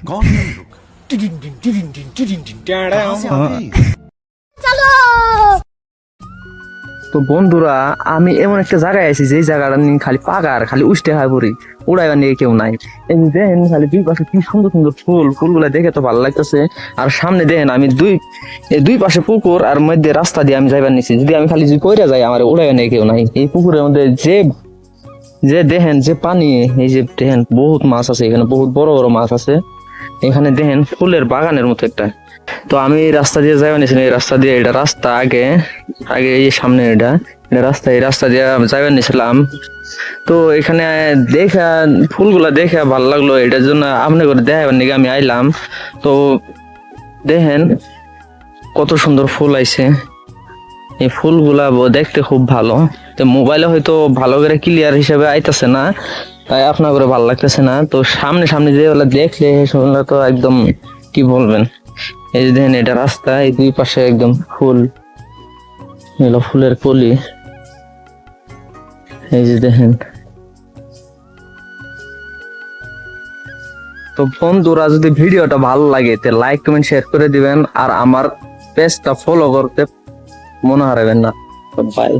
कौन है ये लोग? कहाँ से आते हैं? তো বন্ধুরা, আমি এমন একটা জায়গায় আছি যে জায়গাটা নিয়ে খালি পাকার খালি উষ্টে হয় পড়ি, উড়াইবার নিয়ে কেউ নাই। এই যে দেখেন খালি দুই পাশে কি সুন্দর সুন্দর ফুলগুলা দেখে তো ভালো লাগতেছে। আর সামনে দেখেন আমি দুই পাশে পুকুর আর মধ্যে রাস্তা দিয়ে আমি যাইবার নিছি। যদি আমি খালি যদি পড়ে যাই আমার উড়াইবার নিয়ে কেউ নাই। এই পুকুরের মধ্যে যে যে দেখেন যে পানি, এই যে দেখেন বহুত মাছ আছে এখানে, বহুত বড় বড় মাছ আছে এখানে। দেখেন ফুলের বাগানের মতো একটা। তো আমি এই রাস্তা দিয়ে যাইবা নিছিলাম, এই রাস্তা দিয়ে, এটা রাস্তা আগে আগে এই সামনে এটা এটা রাস্তা, এই রাস্তা দিয়ে যাইবা নিছিলাম। তো এখানে দেখা ফুলগুলা দেখে ভালো লাগলো, এটার জন্য আপনি করে দেখাবার নাকি আমি আইলাম। তো দেখেন কত সুন্দর ফুল আইছে, এই ফুলগুলা দেখতে খুব ভালো। তো মোবাইলে হয়তো ভালো করে ক্লিয়ার হিসেবে আইতাছে না, তাই আপনার করে ভালো লাগতেছে না। তো সামনে সামনে যেগুলো দেখলে সেগুলো তো একদম কি বলবেন। এই যে দেখেন এটা রাস্তা, এই দুই পাশে একদম ফুল, এগুলো ফুলের কলি। এই যে দেখেন। তো বন্ধুরা, যদি ভিডিওটা ভালো লাগে তো লাইক কমেন্ট শেয়ার করে দিবেন, আর আমার পেজটা ফলো করতে মনে হারাবেন না। বাই।